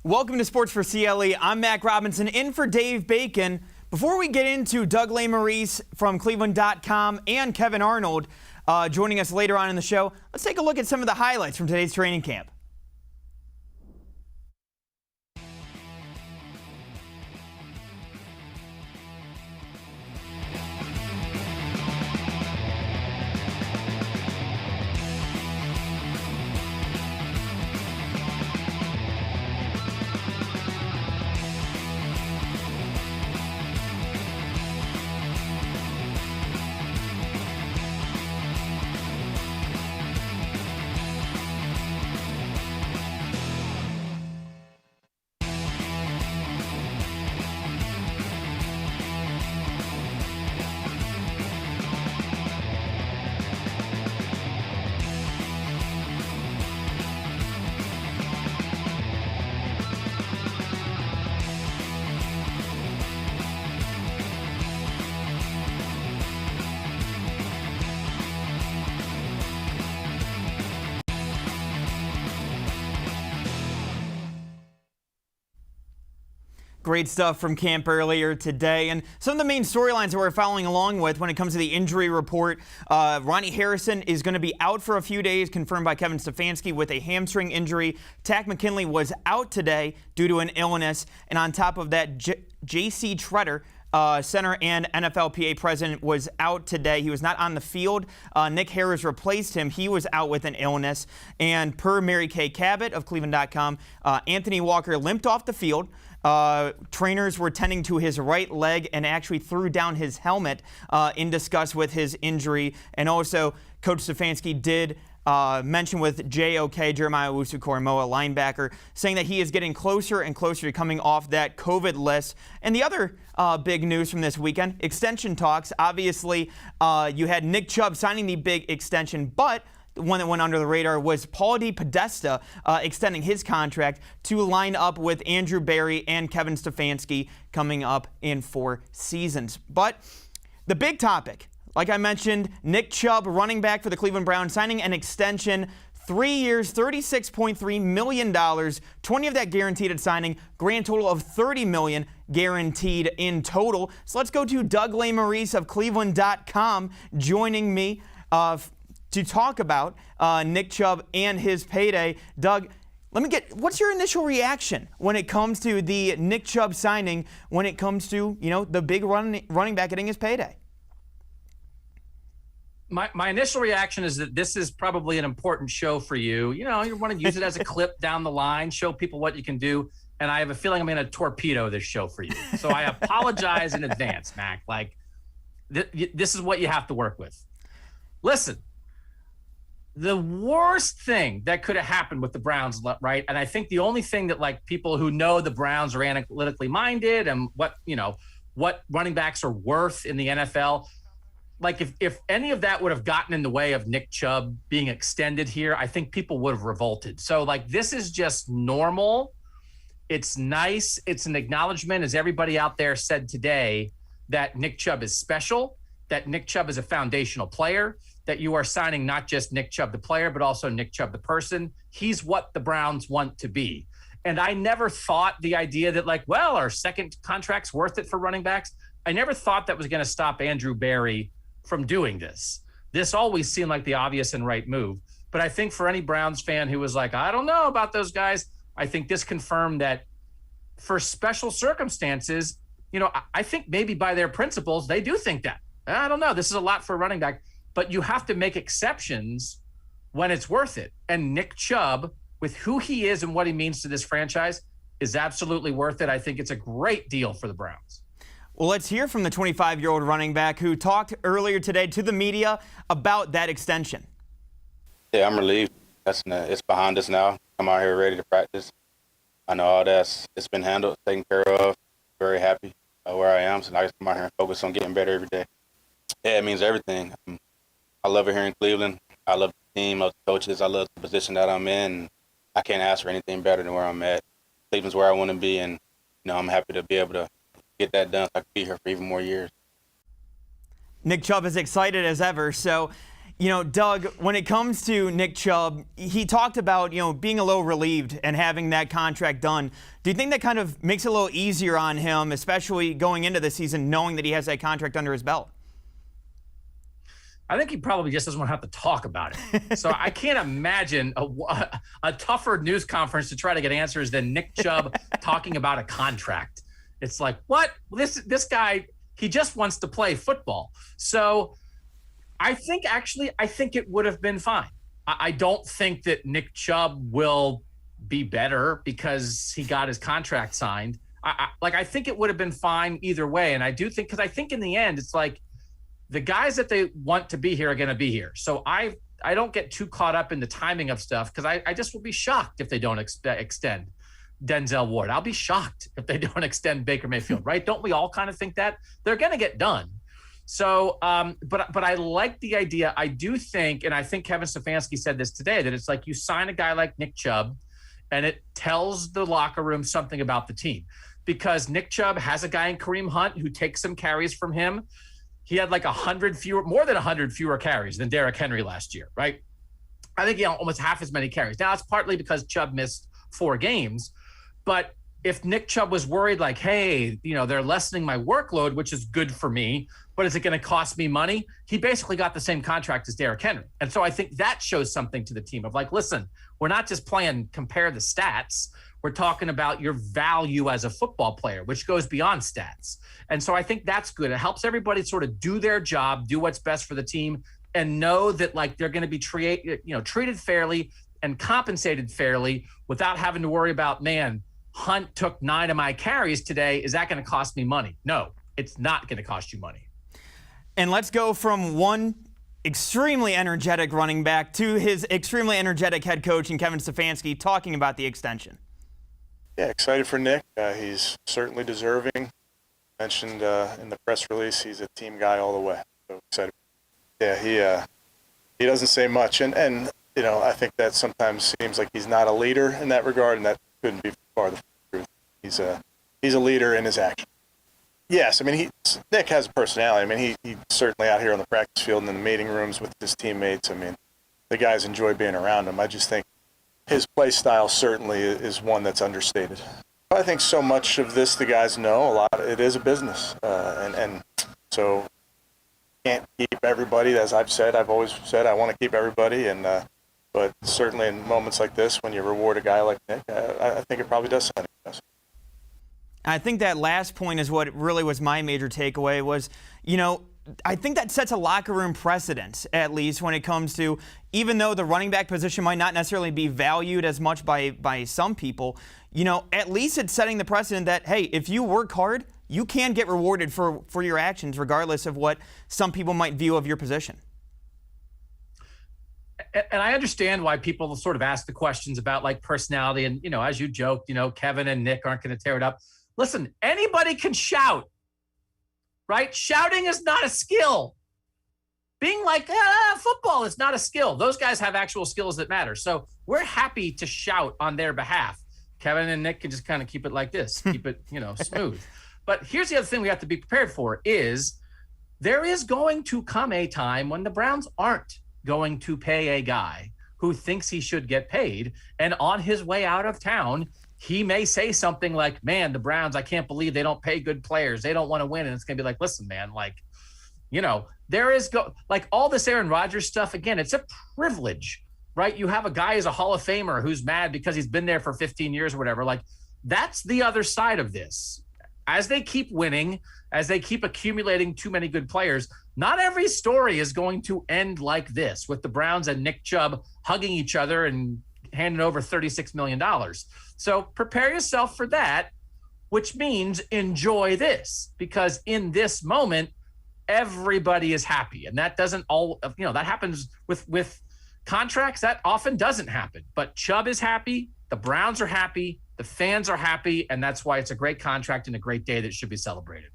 Welcome to Sports4CLE. I'm Mac Robinson in for Dave Bacon. Before we get into Doug Lesmerises from cleveland.com and Kevan Arnold joining us later on in the show, let's take a look at some of the highlights from today's training camp. Great stuff from camp earlier today. And some of the main storylines that we're following along with when it comes to the injury report, Ronnie Harrison is going to be out for a few days, confirmed by Kevin Stefanski with a hamstring injury. Takk McKinley was out today due to an illness. And on top of that, J.C. Tretter, center and NFLPA president, was out today. He was not on the field. Nick Harris replaced him. He was out with an illness. And per Mary Kay Cabot of cleveland.com, Anthony Walker limped off the field. Trainers were tending to his right leg and actually threw down his helmet in disgust with his injury. And also, Coach Stefanski did mention with JOK, Jeremiah Owusu-Koramoah, linebacker, saying that he is getting closer and closer to coming off that COVID list. And the other big news from this weekend, extension talks. Obviously, you had Nick Chubb signing the big extension, but the one that went under the radar was Paul DePodesta extending his contract to line up with Andrew Berry and Kevin Stefanski coming up in 4 seasons. But the big topic, like I mentioned, Nick Chubb, running back for the Cleveland Browns, signing an extension, 3 years, $36.3 million, 20 of that guaranteed at signing, grand total of $30 million guaranteed in total. So let's go to Doug Lesmerises of cleveland.com joining me to talk about Nick Chubb and his payday. Doug, what's your initial reaction when it comes to the Nick Chubb signing, when it comes to, the big running back getting his payday? My initial reaction is that this is probably an important show for you. You want to use it as a clip down the line, show people what you can do. And I have a feeling I'm going to torpedo this show for you. So I apologize in advance, Mac. This is what you have to work with. Listen. The worst thing that could have happened with the Browns, right? And I think the only thing that people who know the Browns are analytically minded and what running backs are worth in the NFL, if any of that would have gotten in the way of Nick Chubb being extended here, I think people would have revolted. So this is just normal. It's nice. It's an acknowledgement, as everybody out there said today, that Nick Chubb is special, that Nick Chubb is a foundational player, that you are signing not just Nick Chubb the player, but also Nick Chubb the person. He's what the Browns want to be. And I never thought the idea that our second contract's worth it for running backs. I never thought that was going to stop Andrew Berry from doing this. This always seemed like the obvious and right move. But I think for any Browns fan who was I don't know about those guys, I think this confirmed that for special circumstances, I think maybe by their principles, they do think that. I don't know. This is a lot for a running back. But you have to make exceptions when it's worth it. And Nick Chubb, with who he is and what he means to this franchise, is absolutely worth it. I think it's a great deal for the Browns. Well, let's hear from the 25-year-old running back who talked earlier today to the media about that extension. Yeah, I'm relieved. It's behind us now. I'm out here ready to practice. I know all that's it's been handled, taken care of. Very happy where I am. So now I just come out here and focus on getting better every day. Yeah, it means everything. I love it here in Cleveland. I love the team, I love the coaches. I love the position that I'm in. I can't ask for anything better than where I'm at. Cleveland's where I want to be, and I'm happy to be able to get that done so I can be here for even more years. Nick Chubb is excited as ever. So, Doug, when it comes to Nick Chubb, he talked about, being a little relieved and having that contract done. Do you think that kind of makes it a little easier on him, especially going into the season, knowing that he has that contract under his belt? I think he probably just doesn't want to have to talk about it. So I can't imagine a tougher news conference to try to get answers than Nick Chubb talking about a contract. It's like, what? This guy, he just wants to play football. So I think it would have been fine. I don't think that Nick Chubb will be better because he got his contract signed. I think it would have been fine either way. And I do think, because I think in the end, it's like, the guys that they want to be here are going to be here. So I don't get too caught up in the timing of stuff, because I just will be shocked if they don't extend Denzel Ward. I'll be shocked if they don't extend Baker Mayfield, right? Don't we all kind of think that? They're going to get done. So, but I like the idea. I do think, and I think Kevin Stefanski said this today, that it's like you sign a guy like Nick Chubb and it tells the locker room something about the team, because Nick Chubb has a guy in Kareem Hunt who takes some carries from him. He had like more than 100 fewer carries than Derrick Henry last year, right? I think he had almost half as many carries. Now, it's partly because Chubb missed 4 games. But if Nick Chubb was worried like, hey, they're lessening my workload, which is good for me, but is it going to cost me money? He basically got the same contract as Derrick Henry. And so I think that shows something to the team of like, listen, we're not just playing compare the stats. We're talking about your value as a football player, which goes beyond stats. And so I think that's good. It helps everybody sort of do their job, do what's best for the team, and know that like they're going to be treated fairly and compensated fairly without having to worry about, man, Hunt took 9 of my carries today. Is that going to cost me money? No, it's not going to cost you money. And let's go from one extremely energetic running back to his extremely energetic head coach and Kevin Stefanski talking about the extension. Yeah, excited for Nick. He's certainly deserving. Mentioned in the press release, he's a team guy all the way. So excited. Yeah, he doesn't say much, and I think that sometimes seems like he's not a leader in that regard, and that couldn't be far the truth. He's a leader in his action. Yes, I mean Nick has a personality. I mean he's certainly out here on the practice field and in the meeting rooms with his teammates. I mean the guys enjoy being around him. I just think his play style certainly is one that's understated. I think so much of this the guys know a lot. It is a business, and so can't keep everybody. As I've always said, I want to keep everybody, but certainly in moments like this, when you reward a guy like Nick, I think it probably does something. I think that last point is what really was my major takeaway was, I think that sets a locker room precedent, at least when it comes to, even though the running back position might not necessarily be valued as much by some people, at least it's setting the precedent that, hey, if you work hard, you can get rewarded for your actions, regardless of what some people might view of your position. And I understand why people sort of ask the questions about like personality. And, as you joked, Kevin and Nick aren't going to tear it up. Listen, anybody can shout, right? Shouting is not a skill. Being like, football is not a skill. Those guys have actual skills that matter. So we're happy to shout on their behalf. Kevin and Nick can just kind of keep it like this, keep it, smooth. But here's the other thing we have to be prepared for is there is going to come a time when the Browns aren't going to pay a guy who thinks he should get paid. And on his way out of town, he may say something like, man, the Browns, I can't believe they don't pay good players. They don't want to win. And it's going to be like, listen, man, there is all this Aaron Rodgers stuff. Again, it's a privilege, right? You have a guy who's a Hall of Famer who's mad because he's been there for 15 years or whatever. Like, that's the other side of this. As they keep winning, as they keep accumulating too many good players, not every story is going to end like this with the Browns and Nick Chubb hugging each other and handing over $36 million. So prepare yourself for that, which means enjoy this, because in this moment, everybody is happy. And that doesn't that happens with contracts. That often doesn't happen. But Chubb is happy. The Browns are happy. The fans are happy. And that's why it's a great contract and a great day that should be celebrated.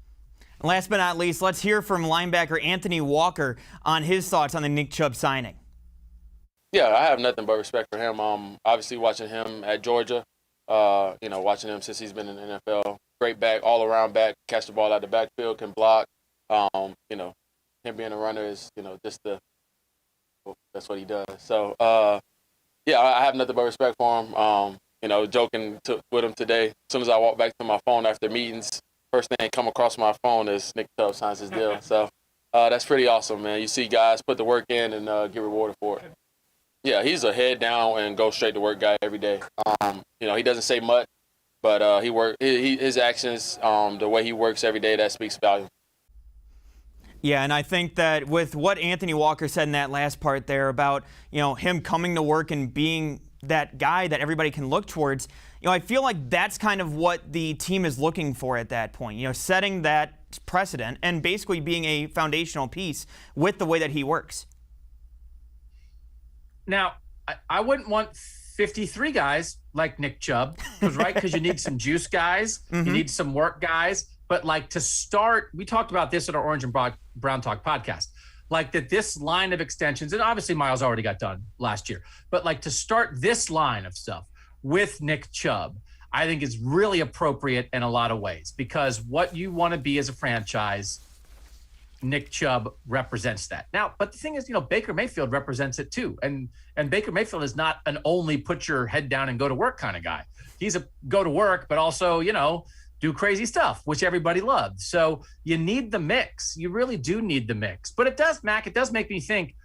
Last but not least, let's hear from linebacker Anthony Walker on his thoughts on the Nick Chubb signing. Yeah, I have nothing but respect for him. Obviously watching him at Georgia, watching him since he's been in the NFL. Great back, all-around back, catch the ball out the backfield, can block. Him being a runner is, just the That's what he does. So, yeah, I have nothing but respect for him. Joking with him today. As soon as I walk back to my phone after meetings, first thing that come across my phone is Nick Chubb signs his deal. So that's pretty awesome, man. You see guys put the work in and get rewarded for it. Yeah, he's a head down and go straight to work guy every day. He doesn't say much, but his actions, the way he works every day, that speaks volume. Yeah, and I think that with what Anthony Walker said in that last part there about, him coming to work and being that guy that everybody can look towards, I feel like that's kind of what the team is looking for at that point, setting that precedent and basically being a foundational piece with the way that he works. Now, I wouldn't want 53 guys like Nick Chubb, because you need some juice guys, you need some work guys. But to start, we talked about this at our Orange and Brown Talk podcast, that this line of extensions, and obviously Miles already got done last year, but to start this line of stuff with Nick Chubb, I think is really appropriate in a lot of ways, because what you want to be as a franchise, Nick Chubb represents that. Now, but the thing is, Baker Mayfield represents it too. And Baker Mayfield is not an only put your head down and go to work kind of guy. He's a go to work, but also, do crazy stuff, which everybody loves. So you need the mix. You really do need the mix. But it does make me think,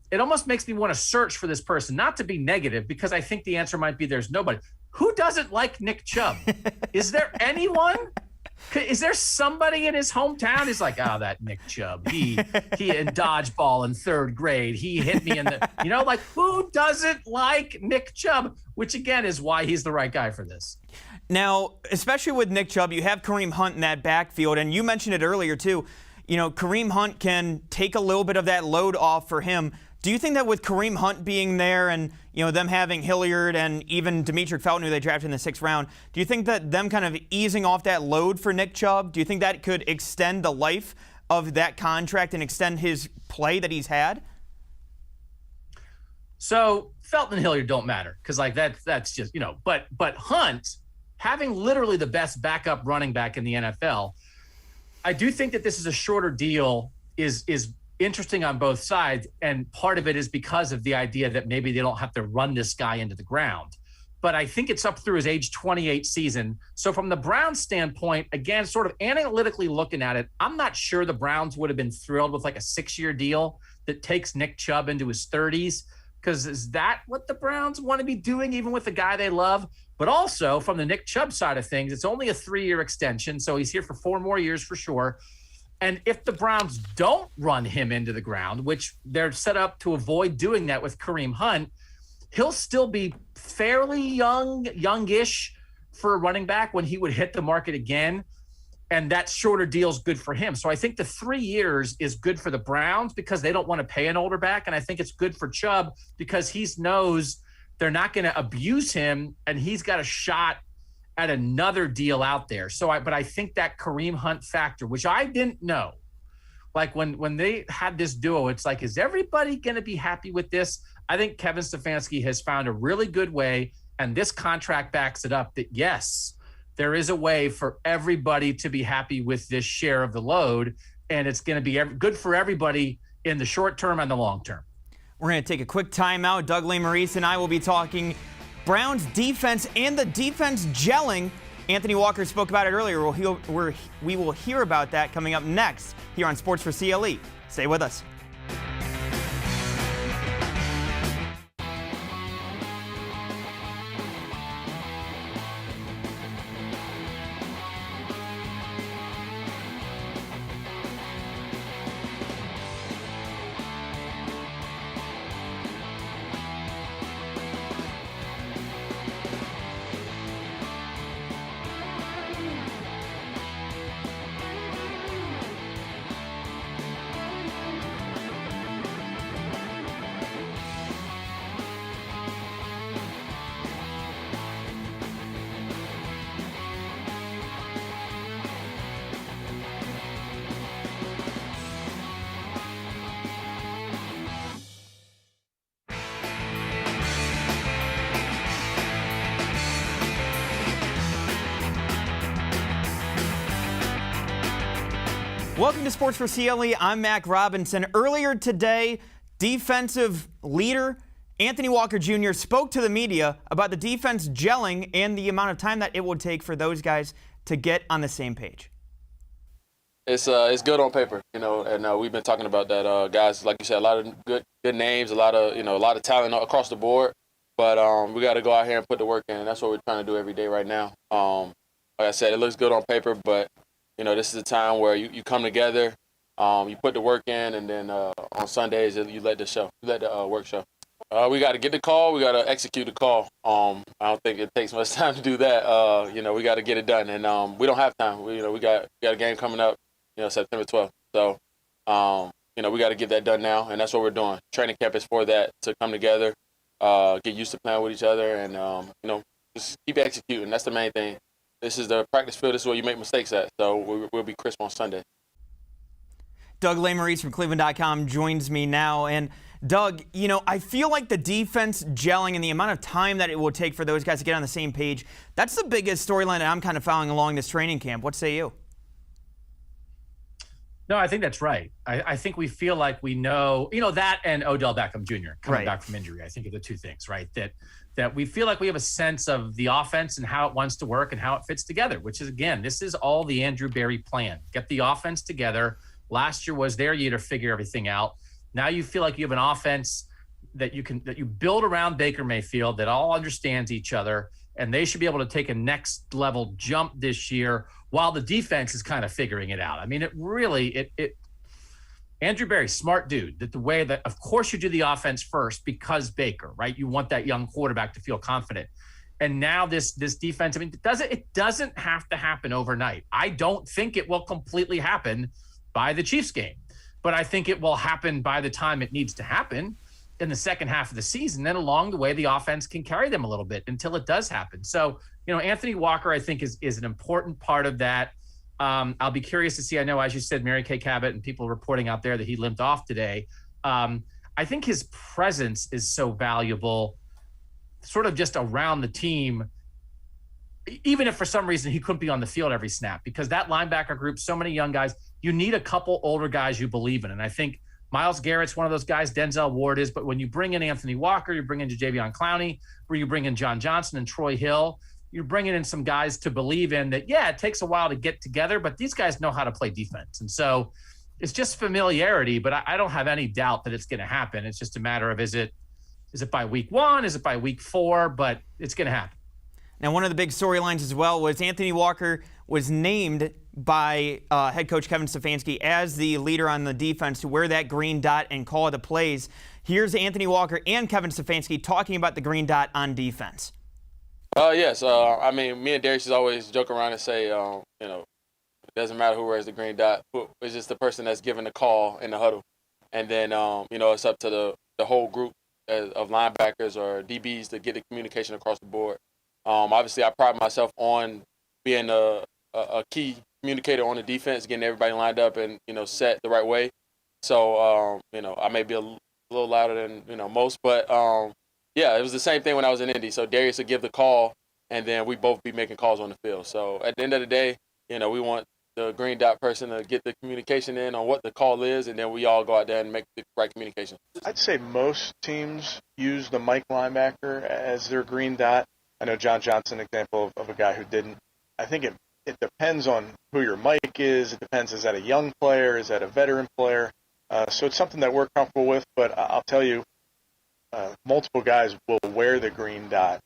it almost makes me want to search for this person, not to be negative, because I think the answer might be there's nobody. Who doesn't like Nick Chubb? Is there anyone? Is there somebody in his hometown who's like, that Nick Chubb, he in dodgeball in third grade, he hit me in the, who doesn't like Nick Chubb? Which again is why he's the right guy for this. Now, especially with Nick Chubb, you have Kareem Hunt in that backfield, and you mentioned it earlier too. Kareem Hunt can take a little bit of that load off for him. Do you think that with Kareem Hunt being there and, them having Hilliard and even Demetric Felton, who they drafted in the 6th round, do you think that them kind of easing off that load for Nick Chubb, do you think that could extend the life of that contract and extend his play that he's had? So Felton and Hilliard don't matter because that's just, but Hunt, having literally the best backup running back in the NFL, I do think that this is a shorter deal is interesting on both sides, and part of it is because of the idea that maybe they don't have to run this guy into the ground. But I think it's up through his age 28 season. So from the Browns standpoint, again, sort of analytically looking at it, I'm not sure the Browns would have been thrilled with a 6-year deal that takes Nick Chubb into his 30s, because is that what the Browns want to be doing, even with the guy they love? But also from the Nick Chubb side of things, it's only a 3-year extension, so he's here for 4 more years for sure. And if the Browns don't run him into the ground, which they're set up to avoid doing that with Kareem Hunt, he'll still be fairly youngish for a running back when he would hit the market again. And that shorter deal is good for him. So I think the 3 years is good for the Browns because they don't want to pay an older back. And I think it's good for Chubb because he knows they're not going to abuse him and he's got a shot at another deal out there. But I think that Kareem Hunt factor, which I didn't know, when they had this duo, it's is everybody going to be happy with this? I think Kevin Stefanski has found a really good way, and this contract backs it up, that yes, there is a way for everybody to be happy with this share of the load, and it's going to be good for everybody in the short term and the long term. We're going to take a quick timeout. Doug Lesmerises and I will be talking Browns defense and the defense gelling. Anthony Walker spoke about it earlier. We will hear about that coming up next here on Sports4CLE. Stay with us. Welcome to Sports4CLE. I'm Mac Robinson. Earlier today, defensive leader Anthony Walker Jr. spoke to the media about the defense gelling and the amount of time that it would take for those guys to get on the same page. It's good on paper, and we've been talking about that. Guys, like you said, a lot of good names, a lot of talent across the board. But we got to go out here and put the work in, and that's what we're trying to do every day right now. Like I said, it looks good on paper, but this is a time where you come together, you put the work in, and then on Sundays you let the work show. We got to get the call. We got to execute the call. I don't think it takes much time to do that. We got to get it done, and we don't have time. We got a game coming up, September 12th. So, we got to get that done now, and that's what we're doing. Training camp is for that, to come together, get used to playing with each other, and just keep executing. That's the main thing. This is the practice field. This is where you make mistakes at. So we'll be crisp on Sunday. Doug Lesmerises from cleveland.com joins me now. And Doug, I feel like the defense gelling and the amount of time that it will take for those guys to get on the same page, that's the biggest storyline that I'm kind of following along this training camp. What say you? No, I think that's right. I think we feel like we know, that and Odell Beckham Jr. coming back from injury, I think are the two things, right? That we feel like we have a sense of the offense and how it wants to work and how it fits together, which is, again, this is all the Andrew Berry plan. Get the offense together. Last year was their year to figure everything out. Now you feel like you have an offense that you build around Baker Mayfield that all understands each other, and they should be able to take a next level jump this year while the defense is kind of figuring it out. I mean, Andrew Berry, smart dude, that the way that, of course, you do the offense first because Baker, right? You want that young quarterback to feel confident. And now this defense, I mean, it doesn't have to happen overnight. I don't think it will completely happen by the Chiefs game, but I think it will happen by the time it needs to happen in the second half of the season. Then along the way, the offense can carry them a little bit until it does happen. So, Anthony Walker, I think, is an important part of that. I'll be curious to see. I know, as you said, Mary Kay Cabot and people reporting out there that he limped off today. I think his presence is so valuable, sort of just around the team, even if for some reason he couldn't be on the field every snap, because that linebacker group, so many young guys, you need a couple older guys you believe in. And I think Myles Garrett's one of those guys, Denzel Ward is, but when you bring in Anthony Walker, you bring in Jadeveon Clowney, or you bring in John Johnson and Troy Hill, you're bringing in some guys to believe in that, it takes a while to get together, but these guys know how to play defense. And so it's just familiarity, but I don't have any doubt that it's going to happen. It's just a matter of, is it by week 1? Is it by week 4? But it's going to happen. Now, one of the big storylines as well was Anthony Walker was named by head coach Kevin Stefanski as the leader on the defense to wear that green dot and call the plays. Here's Anthony Walker and Kevin Stefanski talking about the green dot on defense. Yes. I mean, me and Darius always joke around and say, it doesn't matter who wears the green dot. It's just the person that's giving the call in the huddle. And then, it's up to the whole group of linebackers or DBs to get the communication across the board. Obviously, I pride myself on being a key communicator on the defense, getting everybody lined up and, set the right way. So, I may be a little louder than, most, but, it was the same thing when I was in Indy. So Darius would give the call, and then we both be making calls on the field. So at the end of the day, we want the green dot person to get the communication in on what the call is, and then we all go out there and make the right communication. I'd say most teams use the Mike linebacker as their green dot. I know John Johnson, example of a guy who didn't. I think it depends on who your Mike is. It depends, is that a young player? Is that a veteran player? So it's something that we're comfortable with, but I'll tell you, multiple guys will wear the green dot.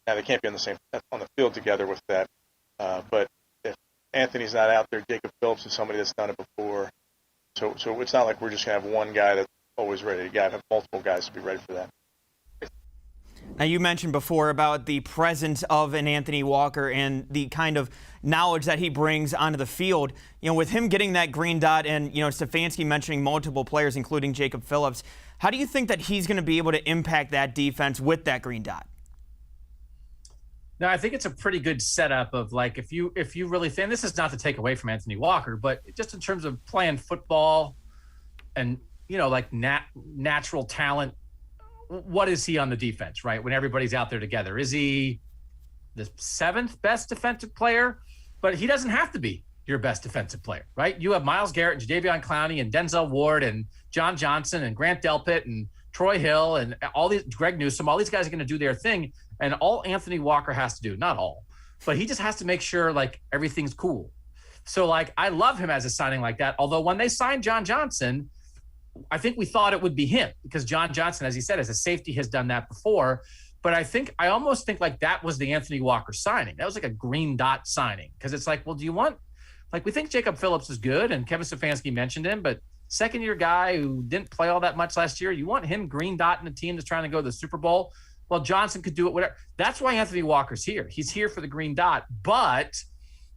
Now, they can't be on the field together with that, but if Anthony's not out there, Jacob Phillips is somebody that's done it before. So it's not like we're just going to have one guy that's always ready. You got to have multiple guys to be ready for that. Now, you mentioned before about the presence of an Anthony Walker and the kind of knowledge that he brings onto the field. With him getting that green dot and, Stefanski mentioning multiple players, including Jacob Phillips, how do you think that he's going to be able to impact that defense with that green dot? No, I think it's a pretty good setup of, like, if you really think, this is not to take away from Anthony Walker, but just in terms of playing football and, natural talent, what is he on the defense, right? When everybody's out there together, is he the 7th best defensive player? But he doesn't have to be. your best defensive player, right? You have Myles Garrett and Jadeveon Clowney and Denzel Ward and John Johnson and Grant Delpit and Troy Hill and all these, Greg Newsome, all these guys are going to do their thing. And all Anthony Walker has to do, not all, but he just has to make sure like everything's cool. So like, I love him as a signing like that. Although when they signed John Johnson, I think we thought it would be him because John Johnson, as he said, as a safety has done that before. But I almost think like that was the Anthony Walker signing. That was like a green dot signing because it's like, well, do you want, like, we think Jacob Phillips is good and Kevin Stefanski mentioned him, but second-year guy who didn't play all that much last year, you want him green dot in a team that's trying to go to the Super Bowl? Well, Johnson could do it, whatever. That's why Anthony Walker's here. He's here for the green dot. But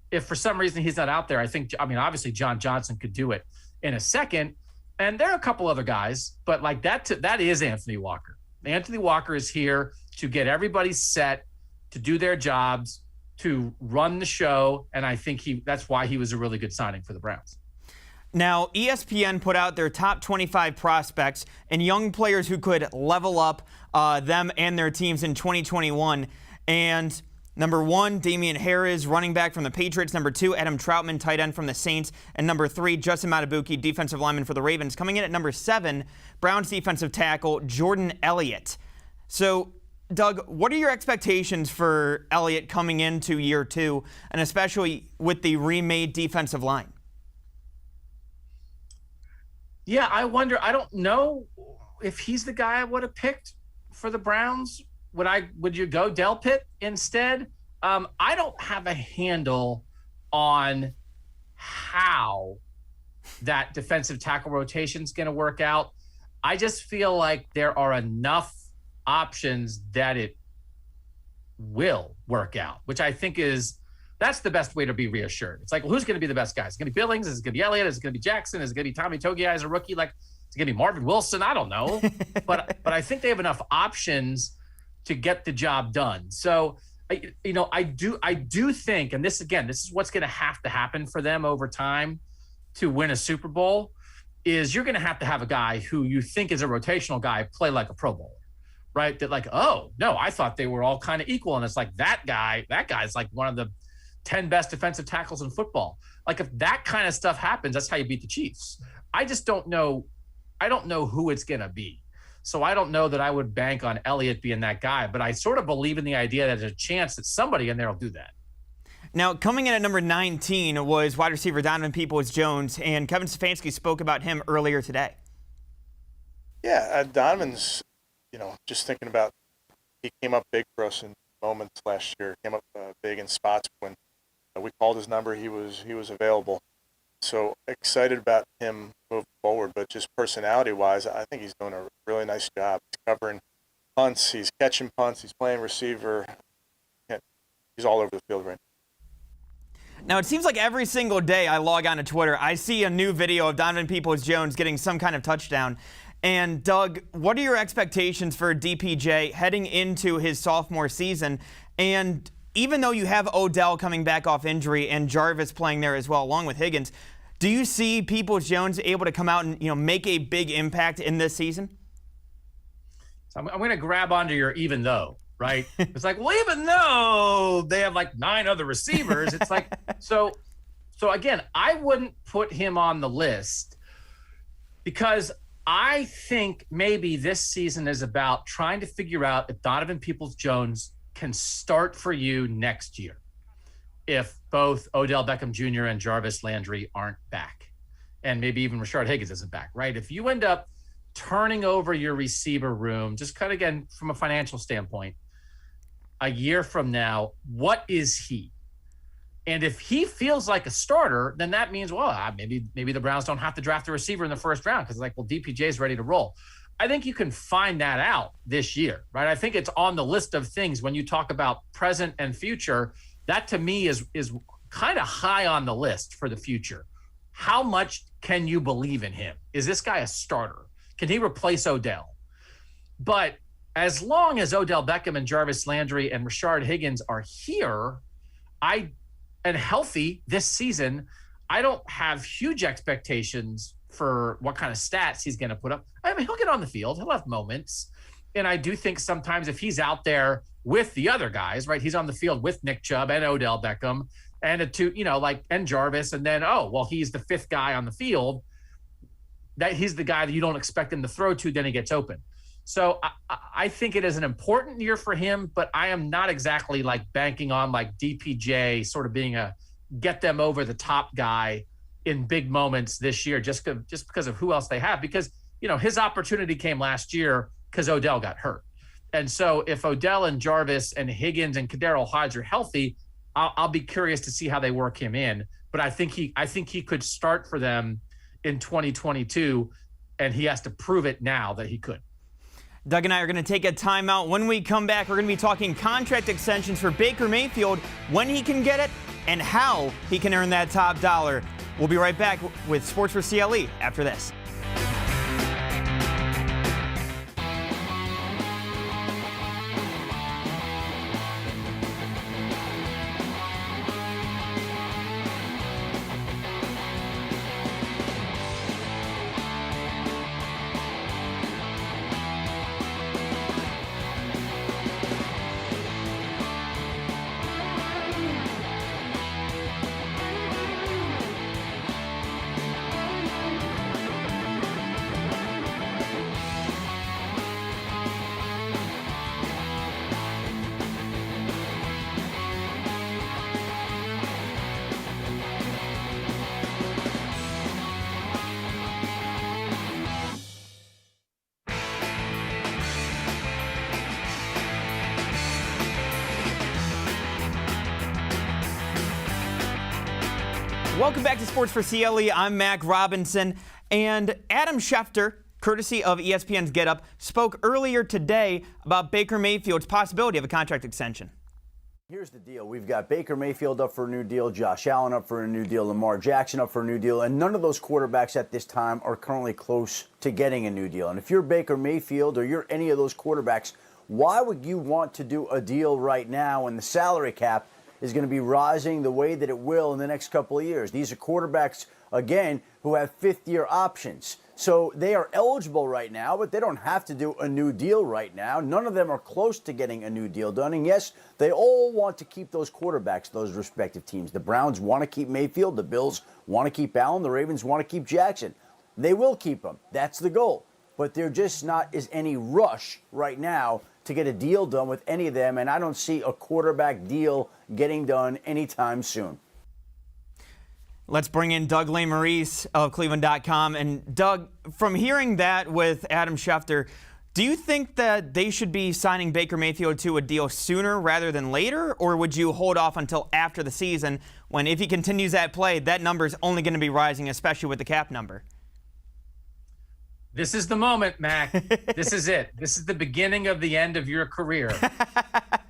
if for some reason he's not out there, obviously John Johnson could do it in a second. And there are a couple other guys, but like that is Anthony Walker. Anthony Walker is here to get everybody set, to do their jobs, to run the show, and I think that's why he was a really good signing for the Browns. Now, ESPN put out their top 25 prospects and young players who could level up them and their teams in 2021. And number 1, Damian Harris, running back from the Patriots. Number 2, Adam Troutman, tight end from the Saints. And number 3, Justin Matabuki, defensive lineman for the Ravens. Coming in at number 7, Browns defensive tackle Jordan Elliott. So, Doug, what are your expectations for Elliott coming into year 2, and especially with the remade defensive line? Yeah, I wonder. I don't know if he's the guy I would have picked for the Browns. Would you go Delpit instead? I don't have a handle on how that defensive tackle rotation is going to work out. I just feel like there are enough options that it will work out, which I think that's the best way to be reassured. It's like, well, who's going to be the best guy? Is it going to be Billings? Is it going to be Elliott? Is it going to be Jackson? Is it going to be Tommy Togiai as a rookie? Like, is it going to be Marvin Wilson? I don't know. but I think they have enough options to get the job done. So, I do think, and this is what's going to happen for them over time to win a Super Bowl, is you're going to have a guy who you think is a rotational guy play like a Pro Bowler. Right? That like, oh, no, I thought they were all kind of equal. And it's like that guy's like one of the 10 best defensive tackles in football. Like if that kind of stuff happens, that's how you beat the Chiefs. I just don't know. I don't know who it's going to be. So I don't know that I would bank on Elliott being that guy, but I sort of believe in the idea that there's a chance that somebody in there will do that. Now, coming in at number 19 was wide receiver Donovan Peoples-Jones, and Kevin Stefanski spoke about him earlier today. Yeah, Donovan's, just thinking about, he came up big for us in moments last year. Came up big in spots when we called his number. He was available. So excited about him moving forward. But just personality-wise, I think he's doing a really nice job. He's covering punts. He's catching punts. He's playing receiver. He's all over the field right now. Now, it seems like every single day I log on to Twitter, I see a new video of Donovan Peoples-Jones getting some kind of touchdown. And, Doug, what are your expectations for DPJ heading into his sophomore season? And even though you have Odell coming back off injury and Jarvis playing there as well, along with Higgins, do you see Peoples-Jones able to come out and make a big impact in this season? So I'm going to grab onto your even though, right? It's like, well, even though they have like 9 other receivers, it's like, so again, I wouldn't put him on the list because I think maybe this season is about trying to figure out if Donovan Peoples-Jones can start for you next year if both Odell Beckham Jr. and Jarvis Landry aren't back, and maybe even Rashard Higgins isn't back, right? If you end up turning over your receiver room, just kind of again from a financial standpoint, a year from now, what is he? And if he feels like a starter, then that means, well, maybe the Browns don't have to draft a receiver in the first round because, like, well, DPJ is ready to roll. I think you can find that out this year, right? I think it's on the list of things when you talk about present and future. That to me is kind of high on the list for the future. How much can you believe in him? Is this guy a starter? Can he replace Odell? But as long as Odell Beckham and Jarvis Landry and Rashard Higgins are here, and healthy this season, I don't have huge expectations for what kind of stats he's going to put up. I mean, he'll get on the field. He'll have moments. And I do think sometimes if he's out there with the other guys, right, he's on the field with Nick Chubb and Odell Beckham, and and Jarvis, and then, oh, well, he's the fifth guy on the field. That he's the guy that you don't expect him to throw to, then he gets open. So I think it is an important year for him, but I am not exactly like banking on like DPJ sort of being a get them over the top guy in big moments this year, just because of who else they have. Because, his opportunity came last year because Odell got hurt. And so if Odell and Jarvis and Higgins and Kadarius Hodge are healthy, I'll be curious to see how they work him in. But I think he could start for them in 2022, and he has to prove it now that he could. Doug and I are going to take a timeout. When we come back, we're going to be talking contract extensions for Baker Mayfield, when he can get it, and how he can earn that top dollar. We'll be right back with Sports4CLE after this. Welcome back to Sports4CLE. I'm Mac Robinson. And Adam Schefter, courtesy of ESPN's Get Up, spoke earlier today about Baker Mayfield's possibility of a contract extension. Here's the deal. We've got Baker Mayfield up for a new deal, Josh Allen up for a new deal, Lamar Jackson up for a new deal, and none of those quarterbacks at this time are currently close to getting a new deal. And if you're Baker Mayfield or you're any of those quarterbacks, why would you want to do a deal right now when the salary cap is going to be rising the way that it will in the next couple of years? These are quarterbacks, again, who have fifth-year options. So they are eligible right now, but they don't have to do a new deal right now. None of them are close to getting a new deal done. And yes, they all want to keep those quarterbacks, those respective teams. The Browns want to keep Mayfield. The Bills want to keep Allen. The Ravens want to keep Jackson. They will keep them. That's the goal. But there just not is any rush right now to get a deal done with any of them, and I don't see a quarterback deal getting done anytime soon. Let's bring in Doug Lesmerises of cleveland.com. And Doug, from hearing that with Adam Schefter, do you think that they should be signing Baker Mayfield to a deal sooner rather than later, or would you hold off until after the season when, if he continues that play, that number is only going to be rising, especially with the cap number? This is the moment, Mac. This is it. This is the beginning of the end of your career.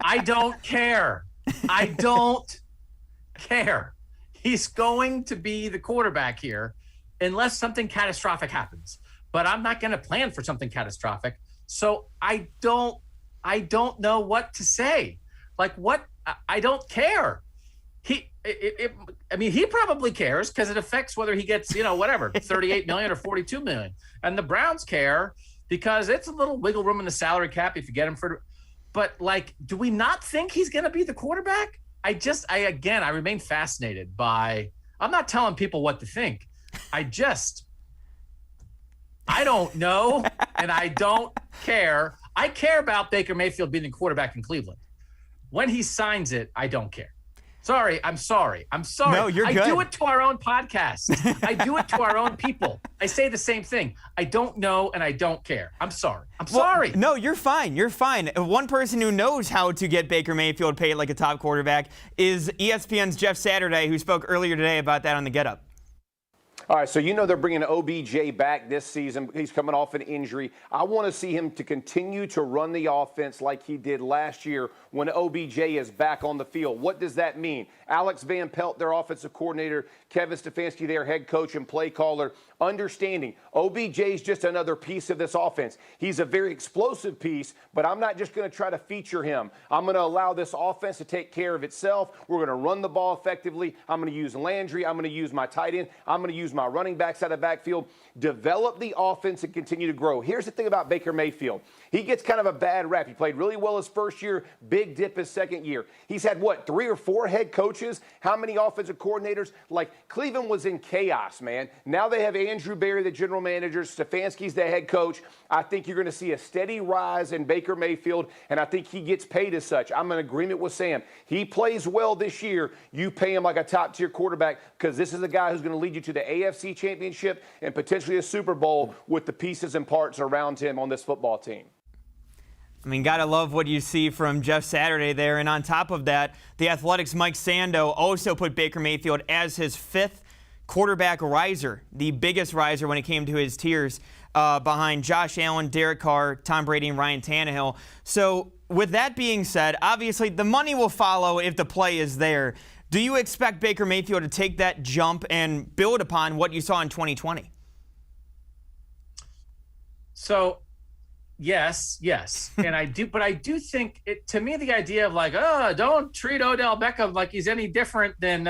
I don't care. I don't care. He's going to be the quarterback here unless something catastrophic happens. But I'm not going to plan for something catastrophic. So I don't know what to say. Like what? I don't care. He probably cares because it affects whether he gets, whatever, 38 million or 42 million. And the Browns care because it's a little wiggle room in the salary cap if you get him but do we not think he's going to be the quarterback? I remain fascinated by, I'm not telling people what to think. I don't know. And I don't care. I care about Baker Mayfield being the quarterback in Cleveland. When he signs it, I don't care. I'm sorry. No, you're good. I do it to our own podcast. I do it to our own people. I say the same thing. I don't know and I don't care. I'm sorry. Sorry. No, you're fine. You're fine. One person who knows how to get Baker Mayfield paid like a top quarterback is ESPN's Jeff Saturday, who spoke earlier today about that on the Get Up. All right, so they're bringing OBJ back this season. He's coming off an injury. I want to see him to continue to run the offense like he did last year when OBJ is back on the field. What does that mean? Alex Van Pelt, their offensive coordinator, Kevin Stefanski, their head coach and play caller, understanding OBJ is just another piece of this offense. He's a very explosive piece, but I'm not just going to try to feature him. I'm going to allow this offense to take care of itself. We're going to run the ball effectively. I'm going to use Landry. I'm going to use my tight end. I'm going to use my running backs out of backfield, develop the offense and continue to grow. Here's the thing about Baker Mayfield. He gets kind of a bad rap. He played really well his first year, big dip his second year. He's had, 3 or 4 head coaches? How many offensive coordinators? Like, Cleveland was in chaos, man. Now they have Andrew Berry, the general manager. Stefanski's the head coach. I think you're going to see a steady rise in Baker Mayfield, and I think he gets paid as such. I'm in agreement with Sam. He plays well this year. You pay him like a top-tier quarterback because this is a guy who's going to lead you to the AFC Championship and potentially a Super Bowl with the pieces and parts around him on this football team. I mean, gotta love what you see from Jeff Saturday there. And on top of that, the Athletics' Mike Sando also put Baker Mayfield as his 5th quarterback riser, the biggest riser when it came to his tiers, behind Josh Allen, Derek Carr, Tom Brady, and Ryan Tannehill. So with that being said, obviously the money will follow if the play is there. Do you expect Baker Mayfield to take that jump and build upon what you saw in 2020? So, yes. And I do think to me, the idea of like, don't treat Odell Beckham like he's any different than,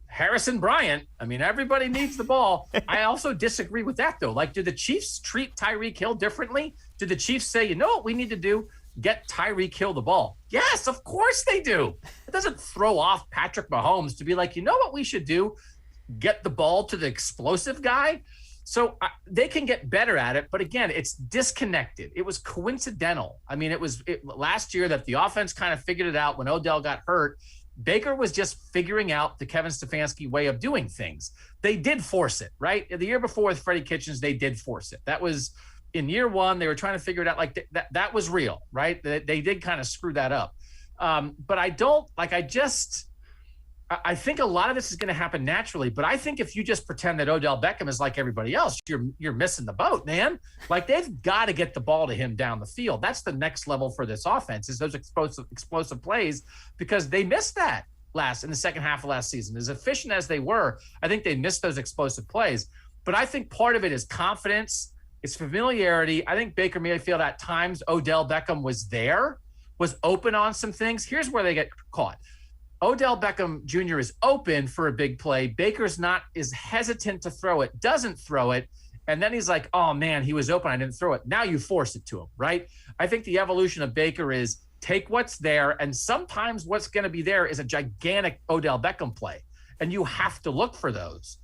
Harrison Bryant. I mean, everybody needs the ball. I also disagree with that, though. Like, do the Chiefs treat Tyreek Hill differently? Do the Chiefs say, you know what we need to do? Get Tyreek Hill the ball. Yes, of course they do. It doesn't throw off Patrick Mahomes to be like, you know what we should do? Get the ball to the explosive guy. So they can get better at it. But again, it's disconnected. It was coincidental. I mean, it was last year that the offense kind of figured it out when Odell got hurt. Baker was just figuring out the Kevin Stefanski way of doing things. They did force it, right? The year before with Freddie Kitchens, they did force it. That was in year 1. They were trying to figure it out. Like that was real, right? They did kind of screw that up. But I think a lot of this is going to happen naturally. But I think if you just pretend that Odell Beckham is like everybody else, you're missing the boat, man. Like, they've got to get the ball to him down the field. That's the next level for this offense, is those explosive plays, because they missed that in the second half of last season. As efficient as they were, I think they missed those explosive plays. But I think part of it is confidence. It's familiarity. I think Baker Mayfield, at times, Odell Beckham was open on some things. Here's where they get caught. Odell Beckham Jr. is open for a big play. Baker's is hesitant to throw it, doesn't throw it. And then he's like, oh man, he was open, I didn't throw it. Now you force it to him, right? I think the evolution of Baker is take what's there, and sometimes what's going to be there is a gigantic Odell Beckham play, and you have to look for those.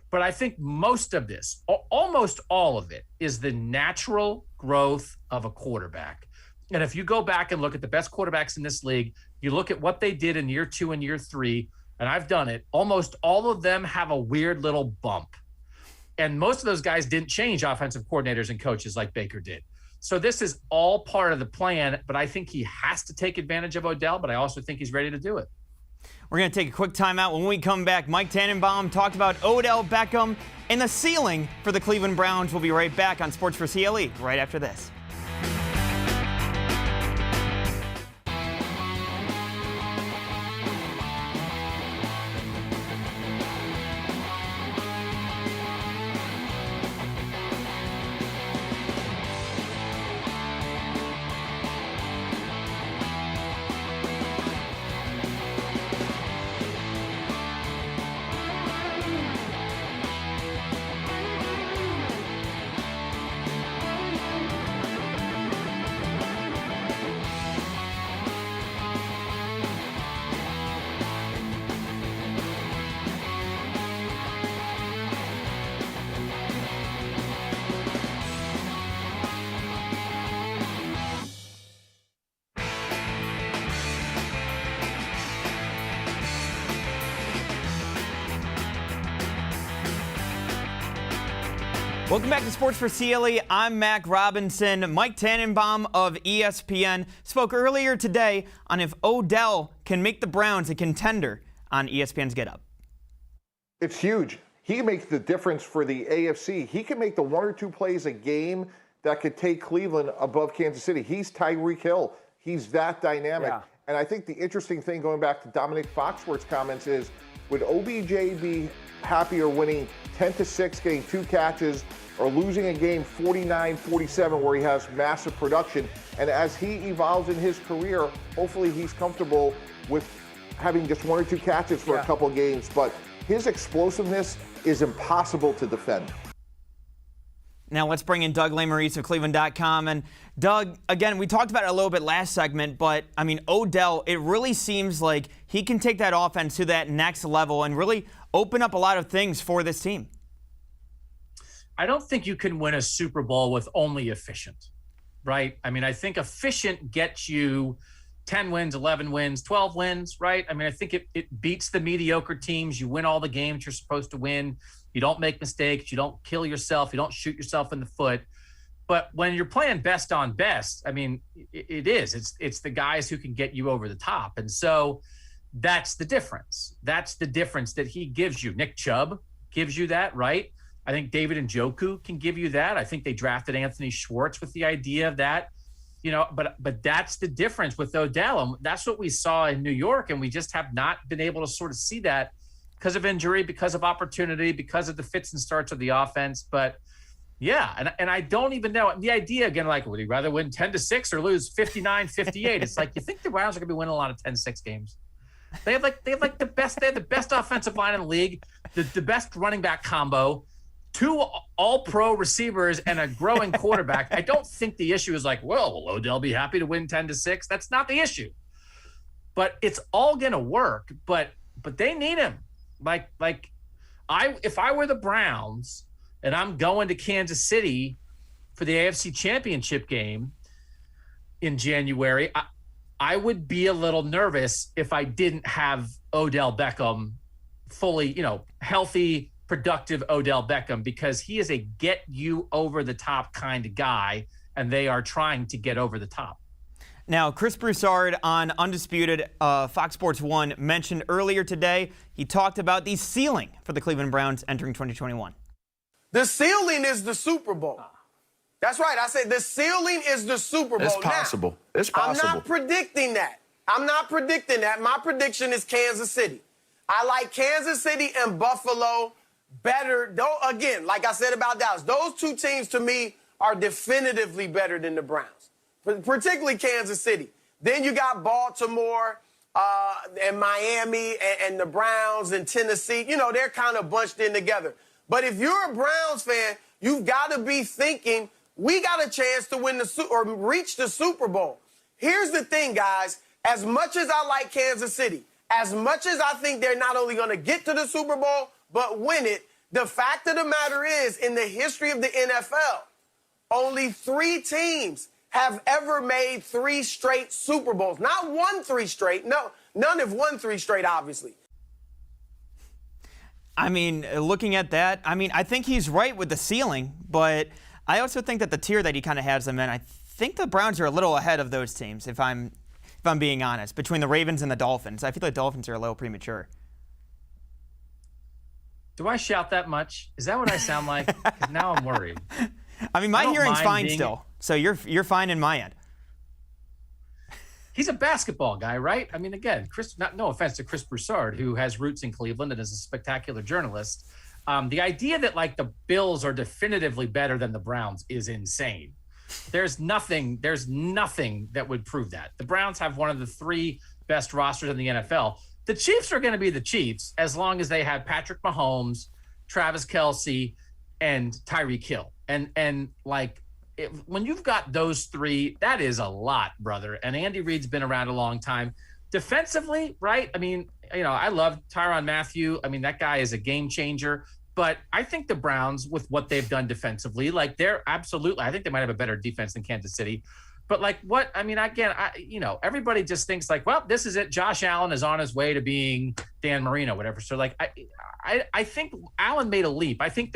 But I think most of this, almost all of it, is the natural growth of a quarterback. And if you go back and look at the best quarterbacks in this league, you look at what they did in year 2 and year 3, and I've done it, almost all of them have a weird little bump. And most of those guys didn't change offensive coordinators and coaches like Baker did. So this is all part of the plan, but I think he has to take advantage of Odell, but I also think he's ready to do it. We're going to take a quick timeout. When we come back, Mike Tannenbaum talked about Odell Beckham and the ceiling for the Cleveland Browns. We'll be right back on Sports4CLE right after this. Welcome back to Sports4CLE. I'm Mac Robinson. Mike Tannenbaum of ESPN spoke earlier today on if Odell can make the Browns a contender on ESPN's Get Up. It's huge. He can make the difference for the AFC. He can make the 1 or 2 plays a game that could take Cleveland above Kansas City. He's Tyreek Hill. He's that dynamic. Yeah. And I think the interesting thing, going back to Dominic Foxworth's comments, is would OBJ be happier winning 10-6, getting 2 catches, or losing a game 49-47 where he has massive production? And as he evolves in his career, hopefully he's comfortable with having just 1 or 2 catches for a couple of games. But his explosiveness is impossible to defend. Now let's bring in Doug Lesmerises of cleveland.com. And Doug, again, we talked about it a little bit last segment, but I mean, Odell, it really seems like he can take that offense to that next level and really open up a lot of things for this team. I don't think you can win a Super Bowl with only efficient, right? I mean, I think efficient gets you 10 wins, 11 wins, 12 wins, right? I mean, I think it beats the mediocre teams. You win all the games you're supposed to win. You don't make mistakes. You don't kill yourself. You don't shoot yourself in the foot. But when you're playing best on best, I mean, it's the guys who can get you over the top. And so that's the difference. That's the difference that he gives you. Nick Chubb gives you that, right? I think David Njoku can give you that. I think they drafted Anthony Schwartz with the idea of that, you know, but that's the difference with Odell. And that's what we saw in New York. And we just have not been able to sort of see that because of injury, because of opportunity, because of the fits and starts of the offense. But yeah, and I don't even know the idea again, like, would he rather win 10-6 or lose 59-58? It's like, you think the Browns are gonna be winning a lot of 10-6 games. They have the best offensive line in the league, the best running back combo, 2 all-pro receivers and a growing quarterback. I don't think the issue is like, well, will Odell be happy to win 10-6? That's not the issue. But it's all gonna work. But they need him. If I were the Browns and I'm going to Kansas City for the AFC Championship game in January, I would be a little nervous if I didn't have Odell Beckham fully, healthy, productive Odell Beckham, because he is a get you over the top kind of guy, and they are trying to get over the top. Now, Chris Broussard on Undisputed, Fox Sports 1, mentioned earlier today, he talked about the ceiling for the Cleveland Browns entering 2021. The ceiling is the Super Bowl. That's right. I said the ceiling is the Super Bowl. It's possible. Now, it's possible. I'm not predicting that. My prediction is Kansas City. I like Kansas City and Buffalo better. Though, again, like I said about Dallas, those 2 teams to me are definitively better than the Browns, particularly Kansas City. Then you got Baltimore and Miami and the Browns and Tennessee. They're kind of bunched in together. But if you're a Browns fan, you've got to be thinking, we got a chance to win or reach the Super Bowl. Here's the thing, guys. As much as I like Kansas City, as much as I think they're not only going to get to the Super Bowl, but win it, the fact of the matter is, in the history of the NFL, only 3 teams have ever made 3 straight Super Bowls. Not won 3 straight. No, none have won 3 straight, obviously. I mean, looking at that, I think he's right with the ceiling, but I also think that the tier that he kind of has them in, I think the Browns are a little ahead of those teams, if I'm being honest, between the Ravens and the Dolphins. I feel like the Dolphins are a little premature. Do I shout that much? Is that what I sound like? 'Cause now I'm worried. My hearing's fine still, so you're fine in my end. He's a basketball guy, right? Again, no offense to Chris Broussard, who has roots in Cleveland and is a spectacular journalist. The idea that the Bills are definitively better than the Browns is insane. There's nothing that would prove that. The Browns have one of the 3 best rosters in the NFL. The Chiefs are going to be the Chiefs as long as they have Patrick Mahomes, Travis Kelce, and Tyreek Hill. When you've got those 3, that is a lot, brother. And Andy Reid's been around a long time. Defensively, right? I love Tyrann Mathieu. that guy is a game changer. But I think the Browns, with what they've done defensively, they're absolutely, I think they might have a better defense than Kansas City. But everybody just thinks well, this is it. Josh Allen is on his way to being Dan Marino, whatever. So I think Allen made a leap. I think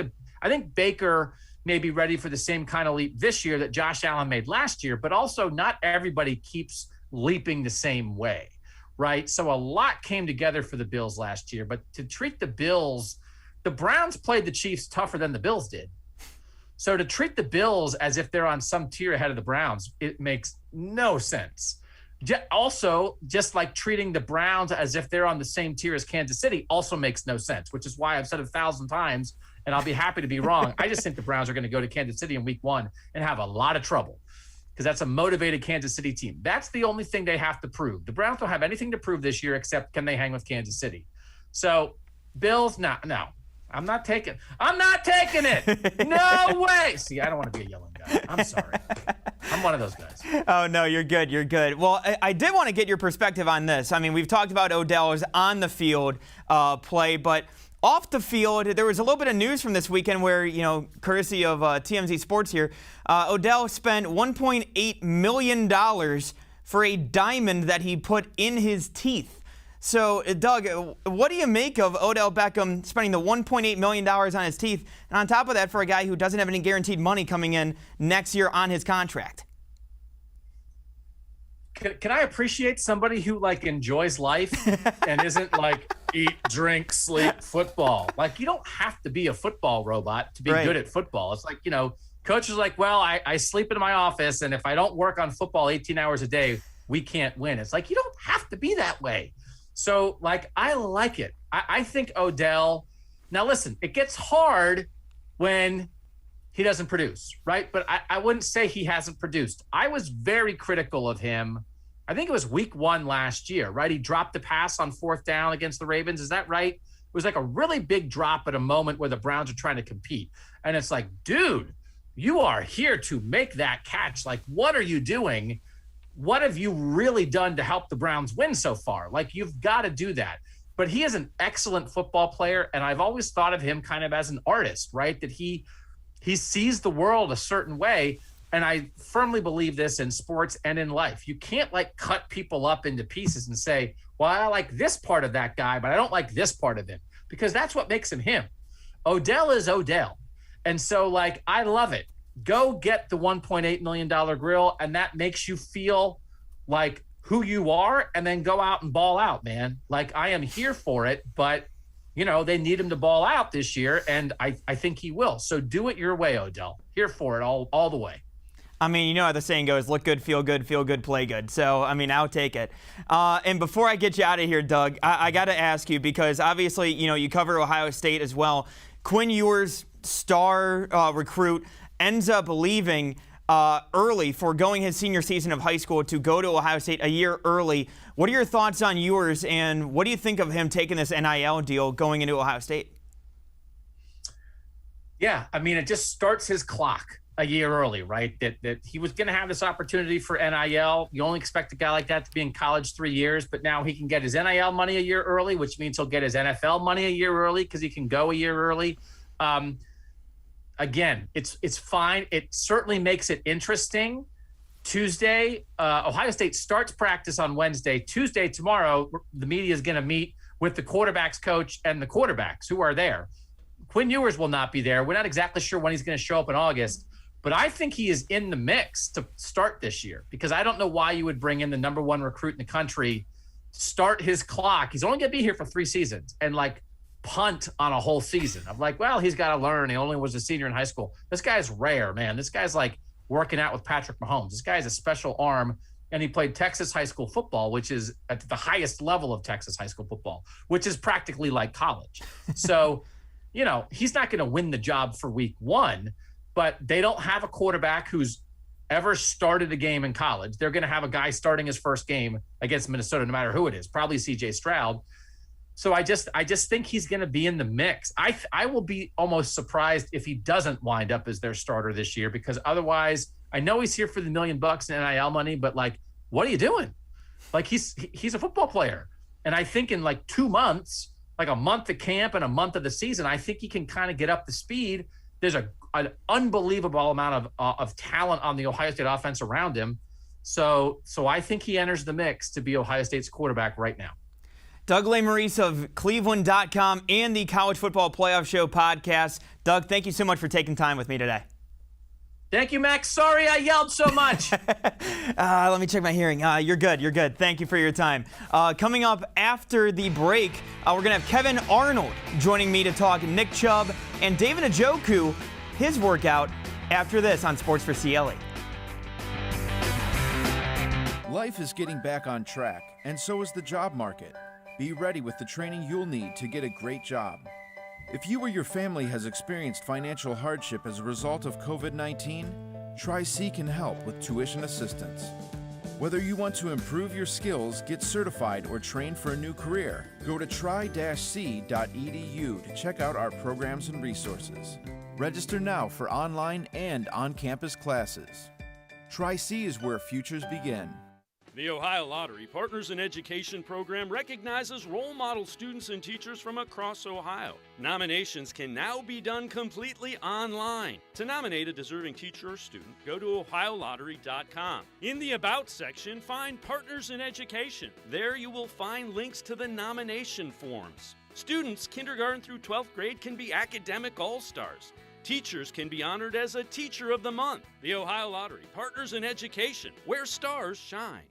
Baker may be ready for the same kind of leap this year that Josh Allen made last year, but also not everybody keeps leaping the same way, right? So a lot came together for the Bills last year, but to treat the Bills, the Browns played the Chiefs tougher than the Bills did. So to treat the Bills as if they're on some tier ahead of the Browns, it makes no sense. Also, just like treating the Browns as if they're on the same tier as Kansas City also makes no sense, which is why I've said 1,000 times, and I'll be happy to be wrong. I just think the Browns are going to go to Kansas City in week 1 and have a lot of trouble because that's a motivated Kansas City team. That's the only thing they have to prove. The Browns don't have anything to prove this year except can they hang with Kansas City. So Bills, no. I'm not taking it. No way. See, I don't want to be a yelling guy. I'm sorry. I'm one of those guys. Oh, no, you're good. You're good. Well, I did want to get your perspective on this. I mean, we've talked about Odell's on the field play, but off the field, there was a little bit of news from this weekend where, courtesy of TMZ Sports here, Odell spent $1.8 million for a diamond that he put in his teeth. So, Doug, what do you make of Odell Beckham spending the $1.8 million on his teeth, and on top of that for a guy who doesn't have any guaranteed money coming in next year on his contract? Can I appreciate somebody who, enjoys life and isn't eat, drink, sleep, football? You don't have to be a football robot to be good at football. It's coach is well, I sleep in my office, and if I don't work on football 18 hours a day, we can't win. It's you don't have to be that way. So, I like it. I think Odell – now, listen, it gets hard when he doesn't produce, right? But I wouldn't say he hasn't produced. I was very critical of him. I think it was week 1 last year, right? He dropped the pass on 4th down against the Ravens. Is that right? It was a really big drop at a moment where the Browns are trying to compete. And it's dude, you are here to make that catch. What are you doing? What have you really done to help the Browns win so far? You've got to do that. But he is an excellent football player, and I've always thought of him kind of as an artist, right? That he sees the world a certain way, and I firmly believe this in sports and in life. You can't cut people up into pieces and say, well, I like this part of that guy, but I don't like this part of him, because that's what makes him him. Odell is Odell. And so I love it. Go get the $1.8 million grill, and that makes you feel like who you are, and then go out and ball out, man. I am here for it, but, they need him to ball out this year, and I think he will. So do it your way, Odell. Here for it all the way. I mean, how the saying goes, look good, feel good, play good. So, I'll take it. And before I get you out of here, Doug, I got to ask you, because obviously, you cover Ohio State as well. Quinn Ewers, star recruit, ends up leaving early, foregoing his senior season of high school to go to Ohio State a year early. What are your thoughts on Ewers, and what do you think of him taking this NIL deal going into Ohio State? Yeah, it just starts his clock a year early, right? That he was going to have this opportunity for NIL. You only expect a guy like that to be in college 3 years, but now he can get his NIL money a year early, which means he'll get his NFL money a year early because he can go a year early. Again, it's fine. It certainly makes it interesting. Tuesday, Ohio State starts practice on Wednesday. Tuesday, tomorrow, the media is going to meet with the quarterback's coach and the quarterbacks who are there. Quinn Ewers will not be there. We're not exactly sure when he's going to show up in August, but I think he is in the mix to start this year, because I don't know why you would bring in the number 1 recruit in the country, start his clock. He's only going to be here for 3 seasons, and punt on a whole season. I'm well, he's got to learn. He only was a senior in high school. This guy's rare, man. This guy's working out with Patrick Mahomes. This guy's a special arm, and he played Texas high school football, which is at the highest level of Texas high school football, which is practically like college. So, he's not going to win the job for week 1, but they don't have a quarterback who's ever started a game in college. They're going to have a guy starting his first game against Minnesota, no matter who it is, probably CJ Stroud. So I just think he's going to be in the mix. I will be almost surprised if he doesn't wind up as their starter this year, because otherwise, I know he's here for the $1 million in NIL money, but what are you doing? He's a football player, and I think in 2 months, a month of camp and a month of the season, I think he can kind of get up to speed. There's an unbelievable amount of talent on the Ohio State offense around him, so I think he enters the mix to be Ohio State's quarterback right now. Doug Lesmerises of cleveland.com and the College Football Playoff Show podcast. Doug, thank you so much for taking time with me today. Thank you, Max. Sorry I yelled so much. Let me check my hearing. You're good. You're good. Thank you for your time. Coming up after the break, we're going to have Kevan Arnold joining me to talk Nick Chubb and David Njoku, his workout, after this on Sports4CLE. Life is getting back on track, and so is the job market. Be ready with the training you'll need to get a great job. If you or your family has experienced financial hardship as a result of COVID-19, try Seek and Help with tuition assistance. Whether you want to improve your skills, get certified, or train for a new career, go to try-c.edu to check out our programs and resources. Register now for online and on-campus classes. Tri-C is where futures begin. The Ohio Lottery Partners in Education program recognizes role model students and teachers from across Ohio. Nominations can now be done completely online. To nominate a deserving teacher or student, go to ohiolottery.com. In the About section, find Partners in Education. There you will find links to the nomination forms. Students, kindergarten through 12th grade, can be academic all-stars. Teachers can be honored as a Teacher of the Month. The Ohio Lottery Partners in Education, where stars shine.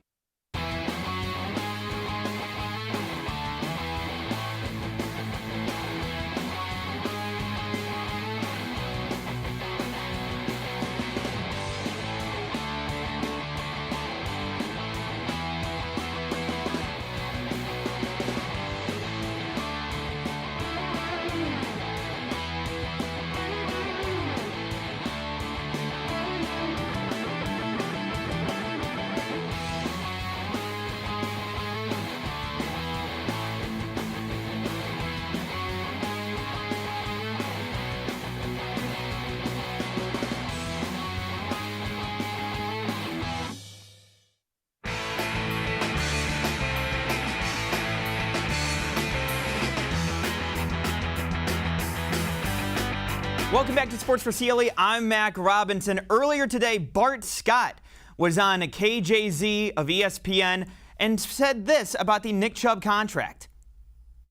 Welcome back to Sports4CLE. I'm Mac Robinson. Earlier today, Bart Scott was on KJZ of ESPN and said this about the Nick Chubb contract.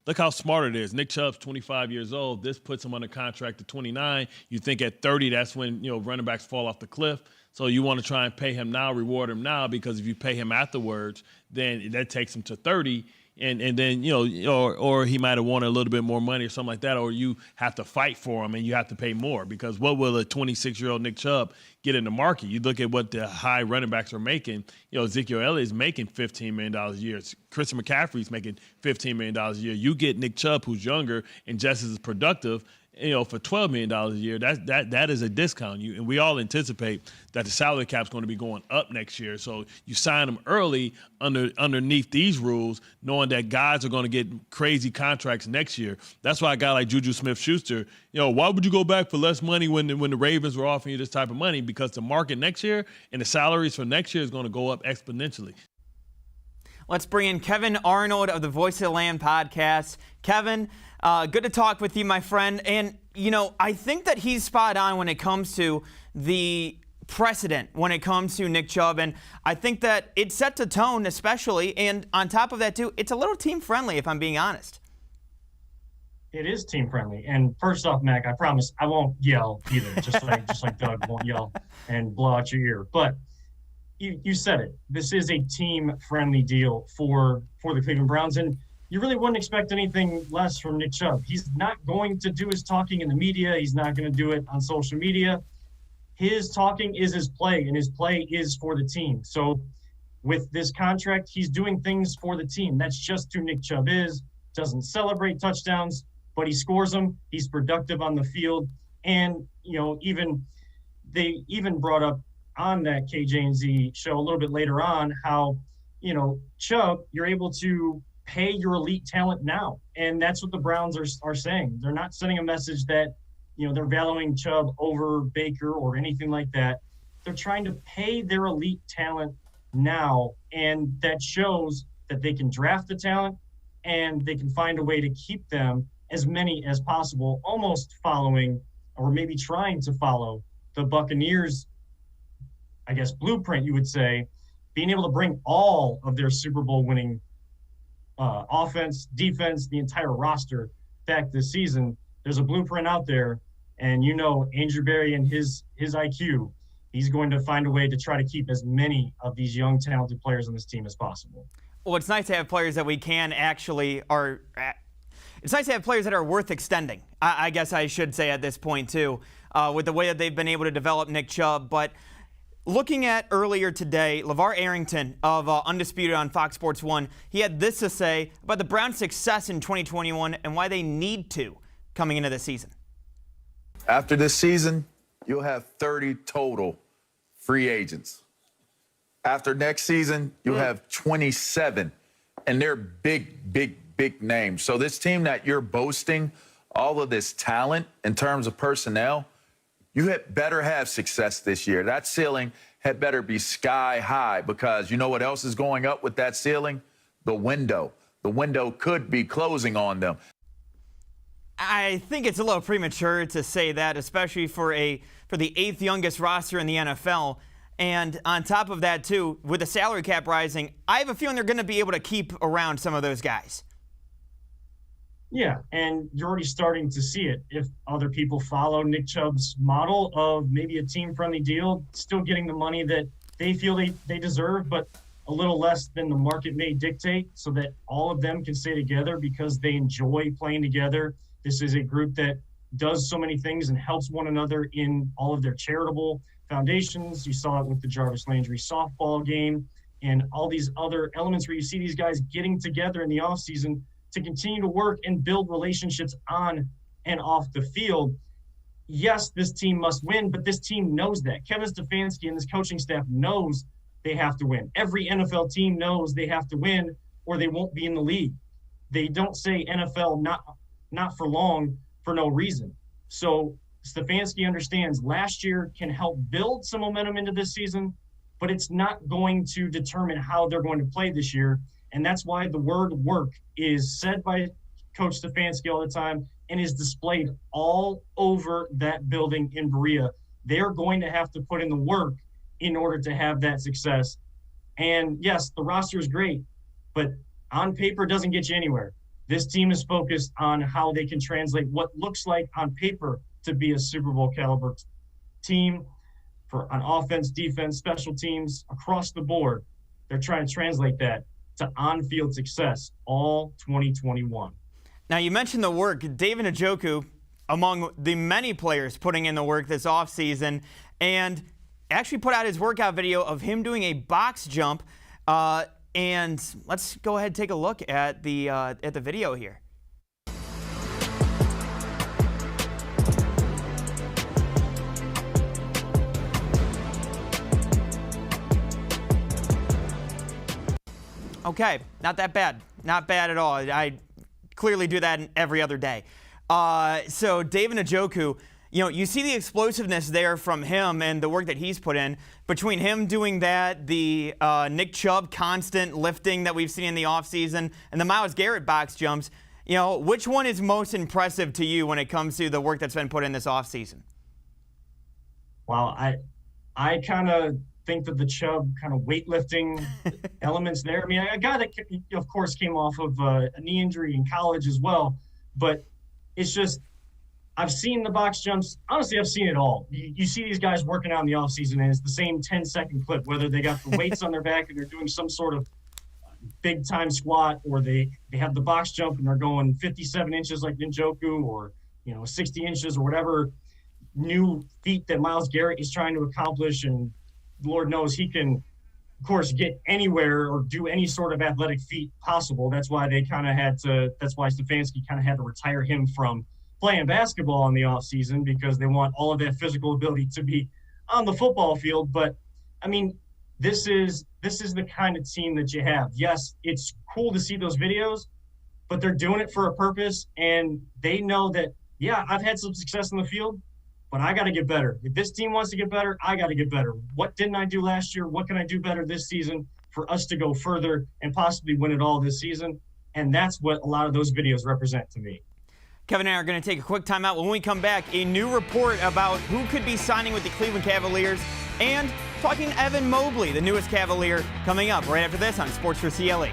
Look how smart it is. Nick Chubb's 25 years old. This puts him under contract at 29. You think at 30, that's when, running backs fall off the cliff. So you want to try and pay him now, reward him now, because if you pay him afterwards, then that takes him to 30. And then, or he might have wanted a little bit more money or something like that, or you have to fight for him and you have to pay more, because what will a 26-year-old Nick Chubb get in the market? You look at what the high running backs are making. Ezekiel Elliott is making $15 million a year. Christian McCaffrey's making $15 million a year. You get Nick Chubb, who's younger and just as productive, for $12 million a year. That is a discount. And we all anticipate that the salary cap is going to be going up next year. So you sign them early underneath these rules, knowing that guys are going to get crazy contracts next year. That's why a guy like Juju Smith-Schuster, why would you go back for less money when the Ravens were offering you this type of money? Because the market next year and the salaries for next year is going to go up exponentially. Let's bring in Kevan Arnold of the Voice of the Land podcast. Kevin, good to talk with you, my friend. And, I think that he's spot on when it comes to the precedent, when it comes to Nick Chubb. And I think that it sets a tone, especially. And on top of that, too, it's a little team-friendly, if I'm being honest. It is team-friendly. And first off, Mac, I promise I won't yell either, just like Doug won't yell and blow out your ear. But you said it. This is a team-friendly deal for the Cleveland Browns, and you really wouldn't expect anything less from Nick Chubb. He's not going to do his talking in the media. He's not going to do it on social media. His talking is his play, and his play is for the team. So with this contract, he's doing things for the team. That's just who Nick Chubb is. Doesn't celebrate touchdowns, but he scores them. He's productive on the field. And, they even brought up on that KJZ show a little bit later on how, Chubb, you're able to pay your elite talent now. And that's what the Browns are saying. They're not sending a message that, they're valuing Chubb over Baker or anything like that. They're trying to pay their elite talent now. And that shows that they can draft the talent and they can find a way to keep them, as many as possible, almost following or maybe trying to follow the Buccaneers, I guess, blueprint, you would say, being able to bring all of their Super Bowl winning offense, defense, the entire roster back this season. There's a blueprint out there, and Andrew Berry and his IQ, he's going to find a way to try to keep as many of these young, talented players on this team as possible. Well, it's nice to have players that we can actually are. It's nice to have players that are worth extending, I guess I should say at this point, too, with the way that they've been able to develop Nick Chubb. But looking at earlier today, Levar Arrington of Undisputed on Fox Sports 1, he had this to say about the Browns' success in 2021 and why they need to coming into the season. After this season, you'll have 30 total free agents. after next season, you'll have 27, and they're big names. So this team that you're boasting all of this talent in terms of personnel, you had better have success this year. That ceiling had better be sky high, because you know what else is going up with that ceiling? The window. The window could be closing on them. I think it's a little premature to say that, especially for the 8th youngest roster in the NFL. And on top of that, too, with the salary cap rising, I have a feeling they're going to be able to keep around some of those guys. Yeah, and you're already starting to see it. If other people follow Nick Chubb's model of maybe a team-friendly deal, still getting the money that they feel they deserve, but a little less than the market may dictate, so that all of them can stay together because they enjoy playing together. This is a group that does so many things and helps one another in all of their charitable foundations. You saw it with the Jarvis Landry softball game and all these other elements where you see these guys getting together in the offseason to continue to work and build relationships on and off the field. Yes, this team must win, but this team knows that. Kevin Stefanski and this coaching staff knows they have to win. Every NFL team knows they have to win or they won't be in the league. They don't say NFL not for long for no reason. So Stefanski understands last year can help build some momentum into this season, but it's not going to determine how they're going to play this year. And that's why the word work is said by Coach Stefanski all the time and is displayed all over that building in Berea. They're going to have to put in the work in order to have that success. And yes, the roster is great, but on paper doesn't get you anywhere. This team is focused on how they can translate what looks like on paper to be a Super Bowl caliber team on offense, defense, special teams, across the board. They're trying to translate that to on-field success all 2021. Now, you mentioned the work. David Njoku, among the many players putting in the work this offseason, and actually put out his workout video of him doing a box jump. And let's go ahead and take a look at the video here. Okay, not that bad. Not bad at all. I clearly do that every other day. So David Njoku, you see the explosiveness there from him and the work that he's put in. Between him doing that, the Nick Chubb constant lifting that we've seen in the offseason, and the Myles Garrett box jumps, which one is most impressive to you when it comes to the work that's been put in this offseason? Well, I kind of think that the Chubb kind of weightlifting elements there. I mean, a guy that, of course, came off of a knee injury in college as well, but it's just, I've seen the box jumps. Honestly, I've seen it all. You see these guys working out in the offseason, and it's the same 10-second clip, whether they got the weights on their back and they're doing some sort of big-time squat, or they have the box jump and they're going 57 inches like Njoku, or 60 inches or whatever new feat that Myles Garrett is trying to accomplish. And Lord knows he can, of course, get anywhere or do any sort of athletic feat possible. That's why that's why Stefanski kind of had to retire him from playing basketball in the offseason, because they want all of that physical ability to be on the football field. But I mean, this is the kind of team that you have. Yes, it's cool to see those videos, but they're doing it for a purpose, and they know that, yeah, I've had some success in the field, but I got to get better. If this team wants to get better, I got to get better. What didn't I do last year? What can I do better this season for us to go further and possibly win it all this season? And that's what a lot of those videos represent to me. Kevin and I are going to take a quick timeout. When we come back, a new report about who could be signing with the Cleveland Cavaliers, and talking to Evan Mobley, the newest Cavalier, coming up right after this on Sports4CLE.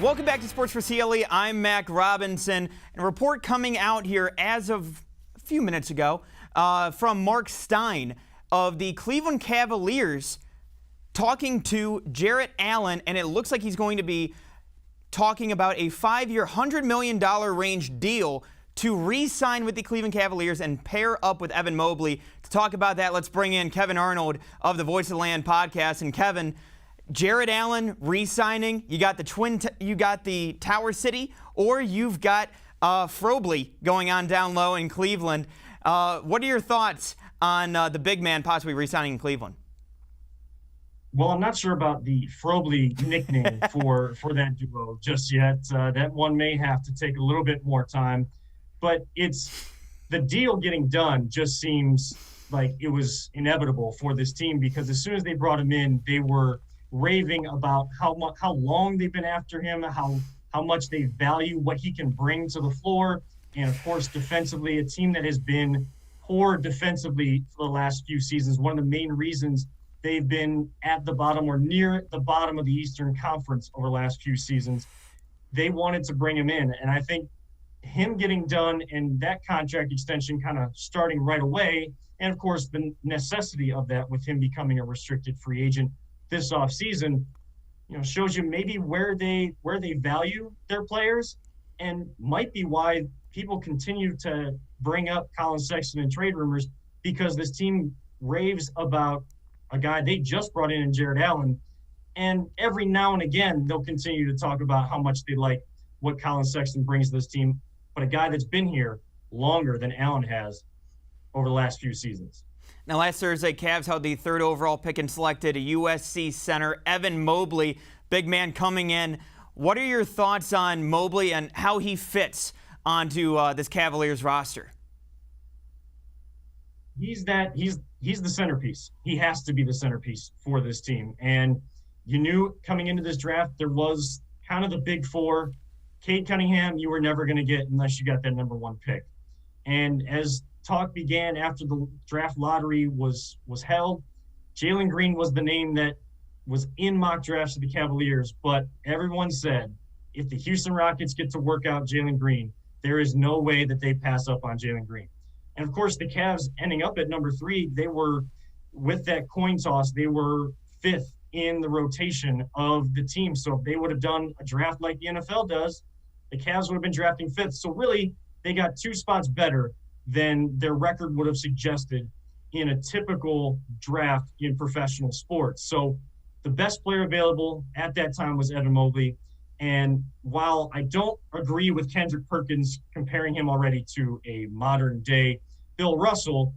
Welcome back to Sports4CLE. I'm Mac Robinson. And a report coming out here as of a few minutes ago from Mark Stein of the Cleveland Cavaliers talking to Jarrett Allen, and it looks like he's going to be talking about a 5-year, $100 million range deal to re-sign with the Cleveland Cavaliers and pair up with Evan Mobley. To talk about that, let's bring in Kevan Arnold of the Voice of the Land podcast. And Kevin, Jarrett Allen re-signing, you got the Tower City, or you've got Frobley going on down low in Cleveland. What are your thoughts on the big man possibly re-signing in Cleveland? Well, I'm not sure about the Frobley nickname for that duo just yet. That one may have to take a little bit more time. But it's the deal getting done just seems like it was inevitable for this team, because as soon as they brought him in, they were raving about how long they've been after him, how much they value what he can bring to the floor. And, of course, defensively, a team that has been poor defensively for the last few seasons, one of the main reasons they've been at the bottom or near the bottom of the Eastern Conference over the last few seasons. They wanted to bring him in, and I think him getting done and that contract extension kind of starting right away, and of course the necessity of that with him becoming a restricted free agent this offseason, shows you maybe where they value their players, and might be why people continue to bring up Collin Sexton in trade rumors, because this team raves about a guy they just brought in Jarrett Allen, and every now and again they'll continue to talk about how much they like what Collin Sexton brings to this team. But a guy that's been here longer than Allen has over the last few seasons. Now, last Thursday, Cavs held the 3rd overall pick and selected a USC center, Evan Mobley, big man coming in. What are your thoughts on Mobley and how he fits onto this Cavaliers roster? He's the centerpiece. He has to be the centerpiece for this team. And you knew coming into this draft there was kind of the big four. Cade Cunningham, you were never going to get unless you got that number 1 pick. And as talk began after the draft lottery was held, Jalen Green was the name that was in mock drafts of the Cavaliers. But everyone said, if the Houston Rockets get to work out Jalen Green, there is no way that they pass up on Jalen Green. And, of course, the Cavs ending up at number 3, they were, with that coin toss, they were 5th in the rotation of the team. So if they would have done a draft like the NFL does, the Cavs would have been drafting 5th. So really, they got 2 spots better than their record would have suggested in a typical draft in professional sports. So the best player available at that time was Evan Mobley. And while I don't agree with Kendrick Perkins comparing him already to a modern day Bill Russell,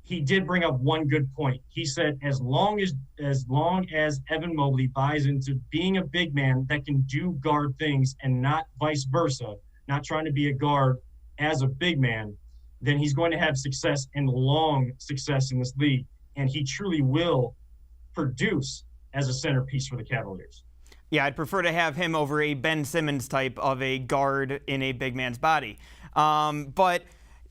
he did bring up one good point. He said, as long as Evan Mobley buys into being a big man that can do guard things and not vice versa, not trying to be a guard as a big man, then he's going to have success and long success in this league. And he truly will produce as a centerpiece for the Cavaliers. Yeah, I'd prefer to have him over a Ben Simmons type of a guard in a big man's body. But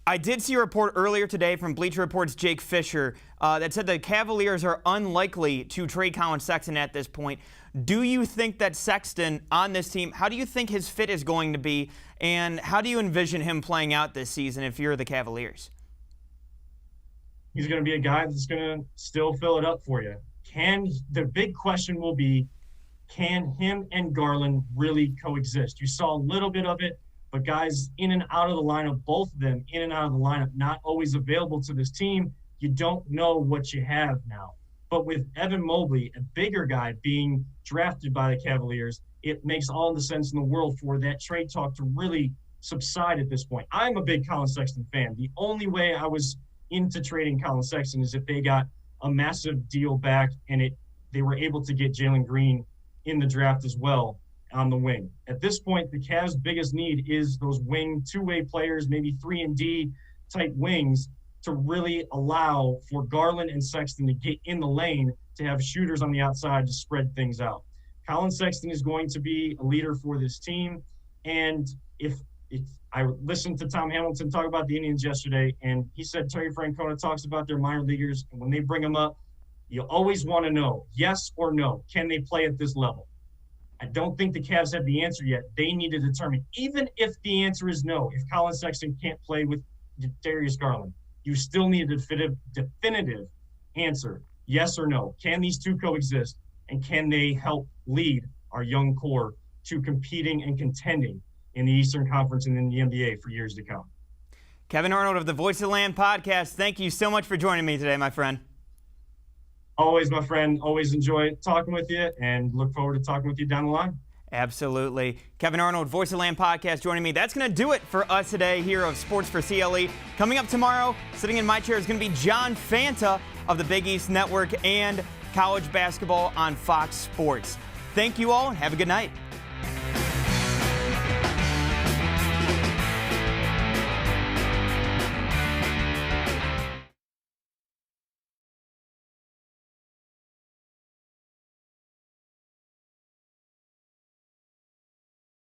I did see a report earlier today from Bleacher Report's Jake Fisher that said the Cavaliers are unlikely to trade Collin Sexton at this point. Do you think that Sexton on this team, how do you think his fit is going to be, and how do you envision him playing out this season if you're the Cavaliers? He's going to be a guy that's going to still fill it up for you. The big question will be, can him and Garland really coexist? You saw a little bit of it, but guys in and out of the lineup, both of them in and out of the lineup, not always available to this team. You don't know what you have now. But with Evan Mobley, a bigger guy, being drafted by the Cavaliers, it makes all the sense in the world for that trade talk to really subside at this point. I'm a big Collin Sexton fan. The only way I was into trading Collin Sexton is if they got a massive deal back and they were able to get Jalen Green in the draft as well on the wing. At this point, the Cavs' biggest need is those wing two-way players, maybe 3-and-D type wings, to really allow for Garland and Sexton to get in the lane, to have shooters on the outside to spread things out. Collin Sexton is going to be a leader for this team. And if I listened to Tom Hamilton talk about the Indians yesterday, and he said Terry Francona talks about their minor leaguers, and when they bring them up, you always want to know, yes or no, can they play at this level? I don't think the Cavs have the answer yet. They need to determine, even if the answer is no, if Collin Sexton can't play with Darius Garland, you still need a definitive answer, yes or no. Can these two coexist, and can they help lead our young core to competing and contending in the Eastern Conference and in the NBA for years to come? Kevan Arnold of the Voice of the Land podcast, thank you so much for joining me today, my friend. Always, my friend. Always enjoy talking with you and look forward to talking with you down the line. Absolutely. Kevan Arnold, Voice of the Land podcast, joining me. That's going to do it for us today here of Sports4CLE. Coming up tomorrow, sitting in my chair is going to be John Fanta of the Big East Network and college basketball on Fox Sports. Thank you all and have a good night.